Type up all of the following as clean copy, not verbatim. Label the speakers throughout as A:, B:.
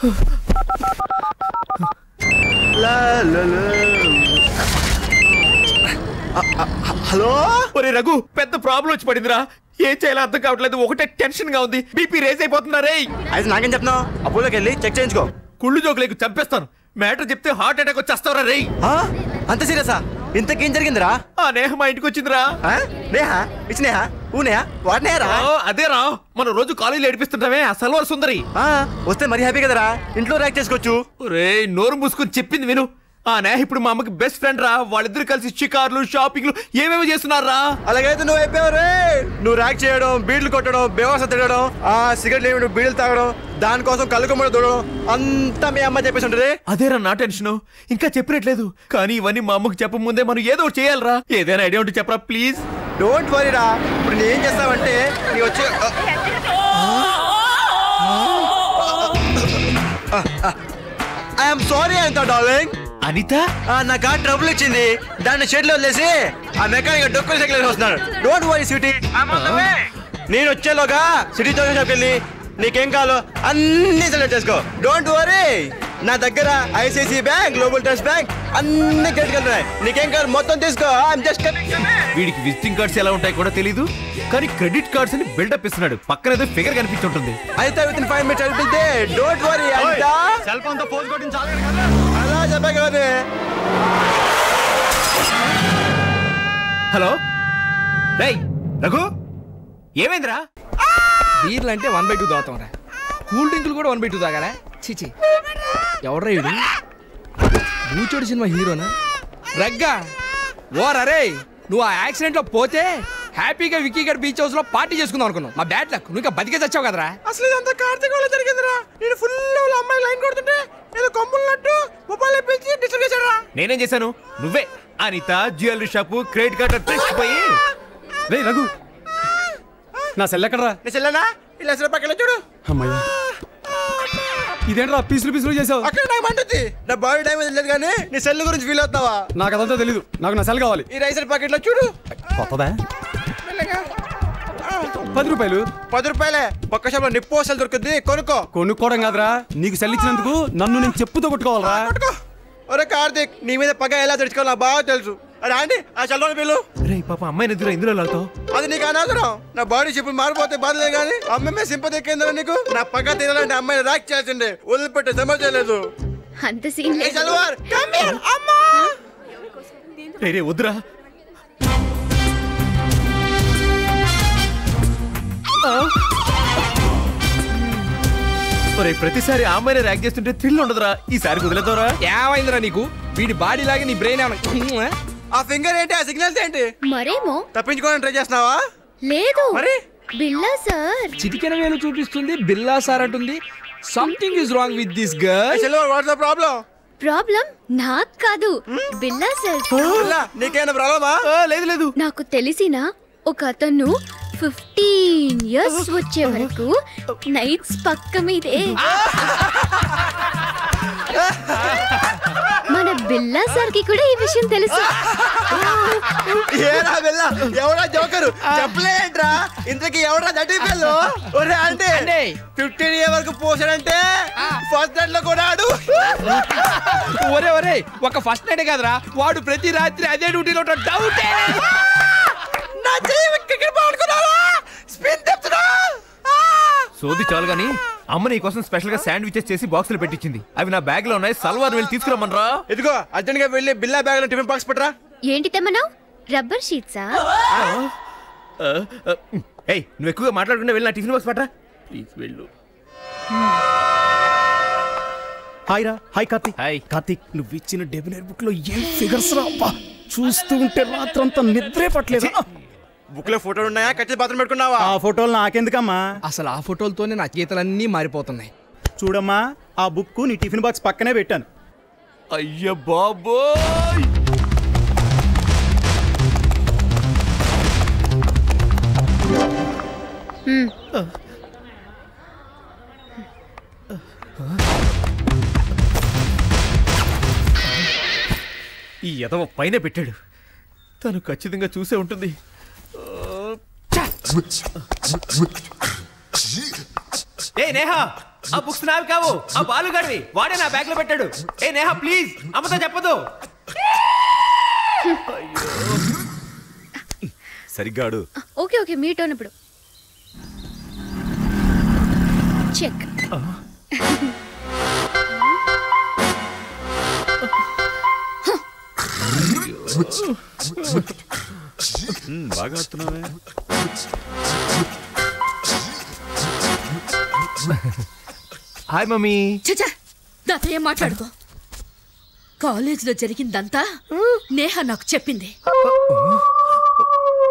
A: Hello ఒరే రఘు, పెద్ద problem వచ్చి పడిందిరా. ఏం చేయాలో అర్థం కావట్లేదు. ఒకటే టెన్షన్ గా ఉంది. బీపీ రేజ్ అయిపోతున్నారే.
B: అయితే నాకేం చెప్తున్నావు? అపోలోకి వెళ్ళి చెక్ చేయించుకో.
A: కుళ్ళు జోకులేకు చంపేస్తాను. మ్యాటర్ చెప్తే హార్ట్ అటాక్ వచ్చేస్తావరా రేయ్.
B: అంత సీరియసా? ఇంతకేం జరిగిందిరా?
A: ఆ నేహ మా ఇంటికి వచ్చిందిరా.
B: నేహా? ఇచ్చి నేహా? ఊనేహా? వాడు నేహరా?
A: అదేరా, మనం రోజు కాలేజీలో ఏడిపిస్తుంటామే ఆ సల్వార్ సుందరి.
B: వస్తే మరీ హ్యాపీ కదరా, ఇంట్లో ర్యాక్ చేసుకోవచ్చు.
A: రే నోరు మూసుకొని చెప్పింది విను. ఆ నేహ ఇప్పుడు మా అమ్మకి బెస్ట్ ఫ్రెండ్ రా. వాళ్ళిద్దరు కలిసి షికార్లు షాపింగ్లు ఏమేమి చేస్తున్నారా.
B: అలాగైతే నువ్వు అయిపోయావు రే. నువ్వు ర్యాక్ చేయడం, బీడ్లు కొట్టడం, బేవాస తిరగడం, సిగరెట్ లేవి బీడీలు తాగడం, దానికోసం కళ్ళుకొమ్మడి దూడడం అంతా మీ అమ్మ చెప్పేసి ఉంటుంది.
A: అదేరా నా టెన్షన్. ఇంకా చెప్పినట్లేదు. కానీ ఇవన్నీ మా అమ్మకి చెప్ప ముందే మనం ఏదో ఒకటి చేయాలరా. ఏదైనా ఐడియా ఉంటే చెప్పరా ప్లీజ్.
B: డోంట్ వరీ రా. ఇప్పుడు నేను ఏం చేస్తావంటే నీ వచ్చి ఐఎమ్ సారీ అంత డార్లింగ్.
A: అనిత
B: నా కార్ ట్రబుల్ ఇచ్చింది. దాన్ని షెడ్ లో వదిలేసి ఆ మెకానిక్ డొక్కులు సైకిల్ వస్తున్నాడు. డోంట్ వరీ స్వీటీ, నేను వచ్చేలోగా సిటీ చౌక షాప్కి వెళ్ళి నీకేం కావాలో అన్ని సెలెక్ట్ చేసుకో. డోంట్ వరీ, నా దగ్గర ICICI bank, global trust bank అన్ని క్రెడిట్ కార్డు ఉన్నాయి. నీకేం కావాలి మొత్తం తీసుకో.
A: వీడికి విజిటింగ్ కార్డ్స్ ఎలా ఉంటాయి కూడా తెలీదు, కానీ క్రెడిట్ కార్డ్స్ అని బిల్డప్ ఇస్తున్నాడు. పక్కన ఏదో ఫిగర్ కనిపిస్తుంటుంది.
B: అయితే with in 5 minutes I will be there. Don't worry. Cell phone తో ఫోన్ కొట్టించి అలా చెప్పా కదా.
A: హలో రేయ్ రఘు, ఏమైందిరా?
C: బీర్లు అంటే 1/2 తాగుతాం రా. కూల్ డ్రింకులు కూడా 1/2 తాగాలా? చిచి, ఎవడ్రా వీడు? బూచోడు సినిమా హీరోనా? రగ్గా ఓరే, నువ్వు ఆ యాక్సిడెంట్ లో పోతే హ్యాపీగా విక్కీ గడ్ బీచ్ హౌస్ లో పార్టీ చేసుకుందాం అనుకున్నావు. మా బ్యాడ్ లక్, నువ్వు ఇంకా బతికే చచ్చావు కదరా.
B: అసలు ఇదంతా కార్తీక్ వల్ల జరిగిందిరా. నేను ఫుల్ అమ్మాయి లైన్ కొడుతుంటే ఏదో కొమ్ములున్నట్టు మొబైల్ పిలిచి డిస్టర్బ్ చేశాడురా.
A: నేనేం చేశాను? నువ్వే Anitha jewellery shop credit card తెచ్చిపోయి. రేయ్ రఘు, నా సెల్ ఎక్కడరా?
B: నీ సెల్లనా? ఇలా సెల్ పక్కన చూడు.
A: అమ్మయ్యా, ఇదేంట్రా పీసులు పీసులు చేసావు?
B: అక్కడ నాకు మంటుంది. నా బాడీ డ్యామేజ్ లేదు కానీ నీ సెల్ గురించి ఫీల్ అవుతావా?
A: నాకు అదంతా తెలీదు. నాకు నా సెల్ కావాలి.
B: ఈ రైసర్ ప్యాకెట్ లో చూడు.
A: కొత్తదా? 10 రూపాయలు.
B: 10 రూపాయలే. పక్క షాప్ లో నిప్పు సెల్ దొరుకుతుంది, కొనుక్కో.
A: కొనుక్కోవడం కాదురా, నీకు సెల్ ఇచ్చినందుకు నన్ను నేను చెప్పుతో కొట్టుకోవాలరా.
B: ఒరే కార్తీక్, నీ మీద పగ ఎలా తెచ్చుకోవాలో నాకు బాగా తెలుసు. అరే అండి ఆ సెల్లోని బిల్లు.
A: రే పాప, అమ్మాయిని ఎదురు ఇందులో లాగుతావు.
B: అది నీకు అనవసరం. నా బాడీ షిప్ మారిపోతే బాధలే కానీ అమ్మాయి సింపతి ఎక్కిందా నీకు? నా పగ తినాలంటే అమ్మాయిని రాక్ చేయాల్సిందే. వదిలిపెట్టే సమస్య లేదు.
D: అంత సీన్ లేదు.
B: సల్వార్ కమ్ హియర్ అమ్మా.
A: రే వద్దురా. ప్రతిసారి ఆ అమ్మాయిని ర్యాక్ చేస్తుంటే థ్రిల్ ఉండదురా. ఈసారి కుదిలేదోరా.
C: ఏమైందిరా నీకు? వీడి బాడీ లాగే నీ బ్రెయిన్ ఏమన్నా?
B: ఆ ఫింగర్ ఏంటి? ఆ సిగ్నల్స్ ఏంటి?
D: మరేమో
B: తప్పించుకోవడానికి ట్రై చేస్తున్నావా?
D: లేదు.
B: మరి
D: బిల్లా సార్
C: చిటికెన వేలు చూపిస్తుంది, బిల్లా సార్ అంటుంది. Something is wrong with this girl.
B: Salwar what's the problem?
D: Problem నాకు కాదు, బిల్లా సార్.
B: నీకేనా ప్రాబ్లమా?
A: లేదు లేదు.
D: నాకు తెలిసిన ఒక అతను 15 years వచ్చే వరకు నైట్స్ పక్క మీదే. మన బిల్లా సార్ కి కూడా ఈ విషయం తెలుసు.
B: ఏరా బిల్లా, ఎవరా జోకరు? చెప్పలేంట్రా. ఇంతకీ ఎవరా దట్టి పిల్లు? ఒరే అంటే 15 years వరకు పోసాడంటే ఫస్ట్ నైట్ లో కూడా ఆడు.
C: ఒరే ఒరే, ఒక ఫస్ట్ నైట్ కాదురా, వాడు ప్రతి రాత్రి అదే డ్యూటీలో డౌట్.
A: సోది చాలు గాని, అమ్మ నీ కోసం స్పెషల్ గా శాండ్విచెస్ చేసి బాక్సులు పెట్టించింది. అవి నా బ్యాగ్ లో ఉన్నాయి. సల్వార్ వెళ్ళి తీసుకురమ్మనరా.
B: ఇదిగో అర్జెంట్ గా వెళ్ళి బిల్లా బ్యాగ్ లో టిఫిన్ బాక్స్ పెట్టరా.
D: ఏంటి తెమ్మన్నావు? రబ్బర్ షీట్సా?
A: ఏయ్, నువ్వు ఎక్కువగా మాట్లాడుకుంటే వెళ్ళి నా టిఫిన్ బాక్స్ పట్టరా ప్లీజ్. వెళ్ళు.
E: హాయ్ రా. హాయ్ కార్తీక్.
A: హాయ్
E: కార్తీక్, నువ్వు ఇచ్చిన డెబినరీ బుక్ లో ఏం ఫిగర్స్ రా. చూస్తూ ఉంటే రాత్రంతా నిద్రే పట్టలేదు.
B: బుక్ లో ఫోటోలు ఉన్నాయా? కచ్చి బాత్రూమ్ పెట్టుకున్నావా?
E: ఆ ఫోటోలు నాకెందుకమ్మా?
C: అసలు ఆ ఫోటోలతోనే నా గీతలన్నీ మారిపోతున్నాయి.
E: చూడమ్మా, ఆ బుక్ నీ టిఫిన్ బాక్స్ పక్కనే పెట్టాను.
A: అయ్య బాబోయ్. ఈ ఎదవ పైన పెట్టాడు. తను ఖచ్చితంగా చూసే ఉంటుంది. ఏ నేహా, ఆ బుక్స్ నావి కావు, ఆ బాలుగాడివి. వాడే నా బ్యాగ్ లో పెట్టాడు. ఏ నేహా ప్లీజ్ అమ్మతో చెప్పదు.
F: సరిగ్గా ఆడు.
D: ఓకే ఓకే మీ టర్న్ ఇప్పుడు. చెక్.
F: బాగా ఆడుతున్నావే.
A: Hi mummy.
G: చచ్చా నాతో ఏం మాట్లాడుకో. కాలేజీలో జరిగిందంతా నేహ నాకు చెప్పింది.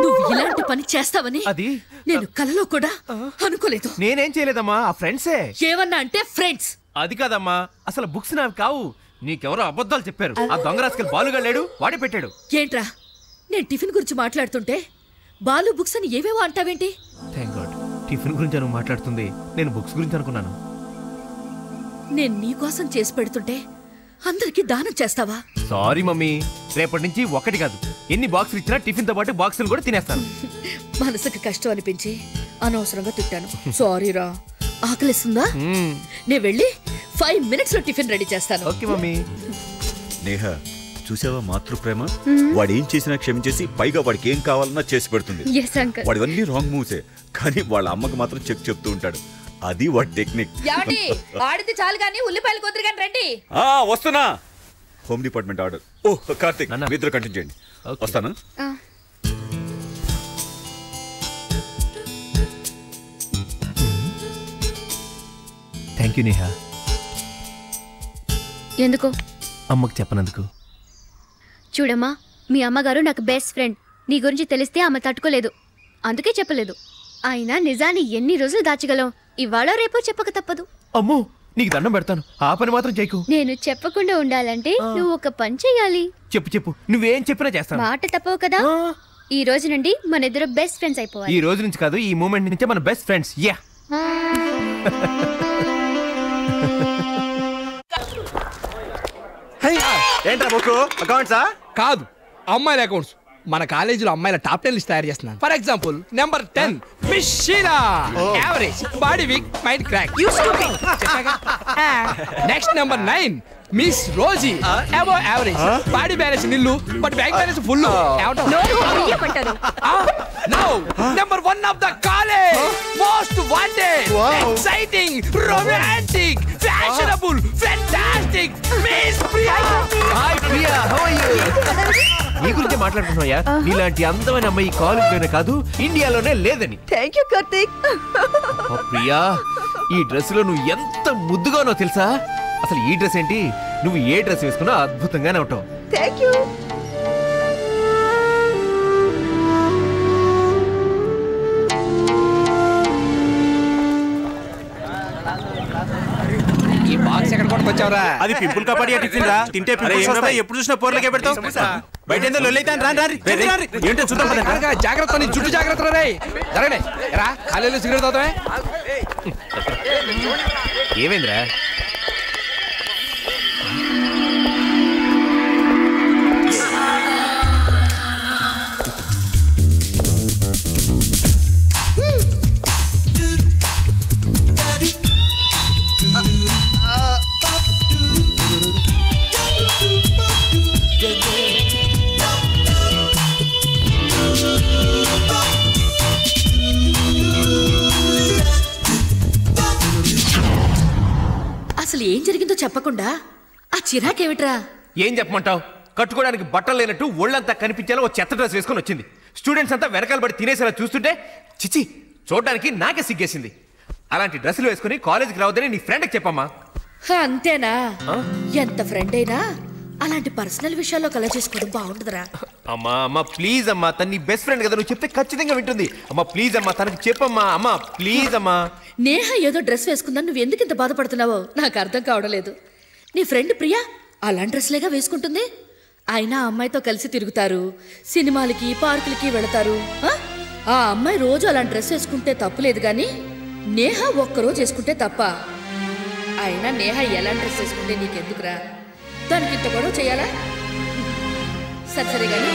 G: నువ్వు ఇలాంటి పని చేస్తావని
A: అది
G: నేను కలలో కూడా అనుకోలేదు.
A: నేనేం చేయలేదమ్మా, ఆ ఫ్రెండ్సే.
G: ఏమన్నా అంటే ఫ్రెండ్స్.
A: అది కాదమ్మా, అసలు బుక్స్ నావి కావు. నీకెవరో అబద్ధాలు చెప్పారు. ఆ దొంగ రాసుకెళ్ళి బాలుగా లేడు, వాడే పెట్టాడు.
G: ఏంట్రా నేను టిఫిన్ గురించి మాట్లాడుతుంటే బాలు బుక్స్ అని ఏవేవో అంటావేంటి?
A: థ్యాంక్ గాడ్, టిఫిన్ గురించి నువ్వు మాట్లాడుతుంది, నేను బుక్స్ గురించి అనుకున్నాను.
G: నేను నీకోసం చేసి పెడుతుంటే అందరికి దానం చేస్తావా?
A: సారీ మమ్మీ, రేపటి నుంచి ఒకటి కాదు ఎన్ని బాక్సులు ఇచ్చినా టిఫిన్ తో పాటు బాక్సులు కూడా తినేస్తాను.
G: మనసుకి కష్టం అనిపించి అనవసరంగా తిట్టాను. సారీరా. ఆకలిస్తుందా? నేను వెళ్ళి 5 minutes లో టిఫిన్ రెడీ చేస్తాను.
A: Okay mummy.
F: నేహ చూసావా మాతృప్రేమ? వాడు ఏం చేసినా క్షమించేసి పైగా వాడికి ఏం కావాలన్నా చేసి పెడుతుంది. వాడివన్నీ రాంగ్ మూవ్సే, కానీ వాళ్ళ అమ్మకి మాత్రం చెప్తూ ఉంటాడు. అది వాడి టెక్నిక్.
G: ఆడితే చాలు కానీ ఉల్లిపాయలు కొద్దిగా రండి.
F: వస్తున్నా. Home department order. ఓ కార్తిక్, మీ ఇద్దరు కంటిన్యూ చేయండి. వస్తాను.
A: Thank you Neha.
D: ఎందుకు?
A: అమ్మకు చెప్పనందుకు.
D: చూడమ్మా, మీ అమ్మగారు నాకు బెస్ట్ ఫ్రెండ్. నీ గురించి తెలిస్తే ఆమె తట్టుకోలేదు, అందుకే చెప్పలేదు. అయినా నిజాన్ని ఎన్ని రోజులు దాచగలం? ఇవాళ రేపో చెప్పక తప్పదు.
A: అమ్మో, నీకు దండం పెడతాను, ఆ పని మాత్రం చేయకు.
D: నేను చెప్పకుండా ఉండాలంటే నువ్వు ఒక పని చెయ్యాలి.
A: చెప్పు, నువ్వేం చెప్పినా చేస్తాను.
D: మాట తప్పవు కదా. ఈ రోజు నుండి మన ఇద్దరు బెస్ట్ ఫ్రెండ్స్ అయిపోవాలి.
A: ఈ రోజు నుంచి కాదు, ఈ మూమెంట్ నుంచే మన బెస్ట్ ఫ్రెండ్స్. యా.
B: ఏంట్రా బుక్? అకౌంట్సా?
C: కాదు, అమ్మాయిల అకౌంట్స్. మన కాలేజీలో అమ్మాయిల టాప్ 10 లిస్ట్ తయారు చేస్తున్నాను. For example number 10 miss Sheela. Average, body weak, mind crack. Next number 9 miss Rosy. Above average, body balance nil but bank balance full. Now number 1 of the college, most wanted, exciting, romantic, fashionable, fantastic miss Priya.
A: Hi Priya, how are you? నీ గురించి మాట్లాడుతున్నాయా? నీలాంటి అందమైన అమ్మాయి కాలేజీలోనే కాదు ఇండియాలోనే లేదని.
G: Thank you Karthik.
A: Priya, ఈ డ్రెస్ లో నువ్వు ఎంత ముద్దుగానో తెలుసా? అసలు ఈ డ్రెస్ ఏంటి? నువ్వు ఏ డ్రెస్ వేసుకున్నా అద్భుతంగానే ఉంటావు.
G: Thank you.
C: ఈ బాక్స్ ఎక్కడ కొట్టుకొచ్చావురా?
B: అది పింపుల్ కబడ్డీ టిఫిన్ రా. తింటే ఎప్పుడు చూసినా పోర్లకే పెడతావు. బయట ఏందో లొల్లైతాను. రాని ఏంటో చూద్దాం.
C: జాగ్రత్త, నీ చుట్టూ జాగ్రత్త రే. జరగండి రా. కాలేజీలో సిగరెట్ తాగుతావే?
A: ఏమైందిరా?
G: అసలు ఏం జరిగిందో చెప్పకుండా ఆ చిరాకేమిట్రా?
A: ఏం చెప్పమంటావు? కట్టుకోవడానికి బట్టలు లేనట్టు ఒళ్ళంతా కనిపించేలా ఓ చెత్త డ్రెస్ వేసుకొని వచ్చింది. స్టూడెంట్స్ అంతా వెనకాల పడి తినేసేలా చూస్తుంటే చిచి, చూడడానికి నాకే సిగ్గేసింది. అలాంటి డ్రెస్సులు వేసుకుని కాలేజీకి రావద్దని నీ ఫ్రెండ్కి చెప్పమ్మా.
G: అంతేనా? ఎంత ఫ్రెండ్ అయినా అలాంటి పర్సనల్ విషయాల్లో కల చేసుకోవడం బాగుంటుందిరా.
A: అమ్మా ప్లీజ్ అమ్మా, తన నీ బెస్ట్ ఫ్రెండ్ కదా, నువ్వు చెప్తే ఖచ్చితంగా వింటుంది. అమ్మా ప్లీజ్ అమ్మా, తనకి చెప్పమ్మా. అమ్మా ప్లీజ్ అమ్మా.
G: నేహ ఏదో డ్రెస్ వేసుకుందని నువ్వు ఎందుకు ఇంత బాధపడుతున్నావో నాకు అర్థం కావడం లేదు. నీ ఫ్రెండ్ ప్రియా అలాంటి డ్రెస్లేగా వేసుకుంటుంది. అయినా అమ్మాయితో కలిసి తిరుగుతారు, సినిమాలకి పార్కులకి వెళతారు. ఆ అమ్మాయి రోజు అలాంటి డ్రెస్ వేసుకుంటే తప్పులేదు కానీ నేహ ఒక్కరోజు వేసుకుంటే తప్ప. అయినా నేహ ఎలాంటి డ్రెస్ వేసుకుంటే నీకెందుకురా? దానికి ఇంత గొడవ చేయాలా? సరే కానీ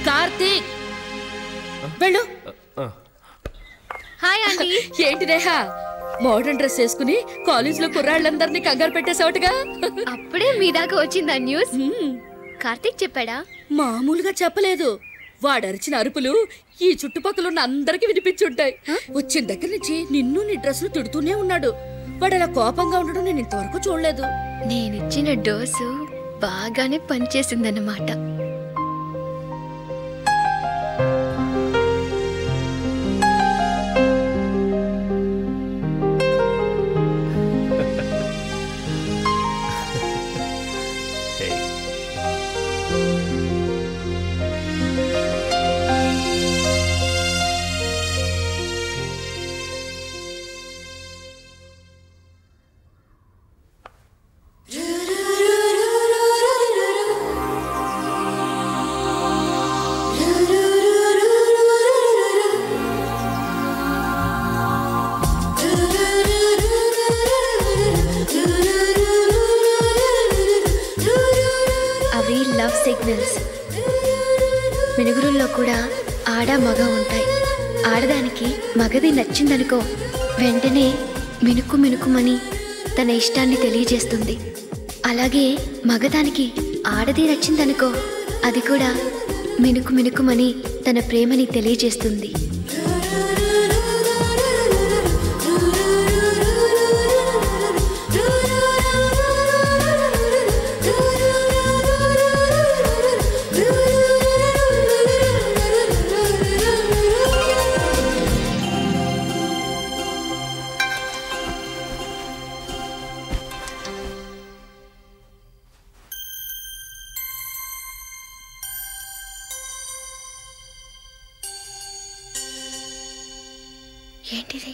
G: కార్తీక్, వెళ్ళు.
D: Hi aunty.
G: ఏంటి నేహా మోడర్న్ డ్రెస్ వేసుకుని కాలేజ్ లో కుర్రాళ్ళందరినీ కంగారు పెట్టేసావుటగా?
D: అప్పుడే మీ దాకా వచ్చిందా న్యూస్? కార్తీక్ చెప్పాడా?
G: మామూలుగా చెప్పలేదు. వాడరిచిన అరుపులు ఈ చుట్టుపక్కల ఉన్న అందరికి వినిపించుంటాయి. వచ్చిన దగ్గర నుంచి నిన్ను నీ డ్రెస్సులు తిడుతూనే ఉన్నాడు. వాడు అలా కోపంగా ఉండడం నేను ఇంతవరకు చూడలేదు.
D: నేనిచ్చిన డోసు బాగానే పనిచేసిందన్నమాట. సిగ్నల్స్. మినుగురుల్లో కూడా ఆడ మగ ఉంటాయి. ఆడదానికి మగది నచ్చిందనుకో వెంటనే మినుకు మినుకుమని తన ఇష్టాన్ని తెలియజేస్తుంది. అలాగే మగదానికి ఆడది నచ్చిందనుకో అది కూడా మినుకు మినుకుమని తన ప్రేమని తెలియజేస్తుంది. ఏంటిది?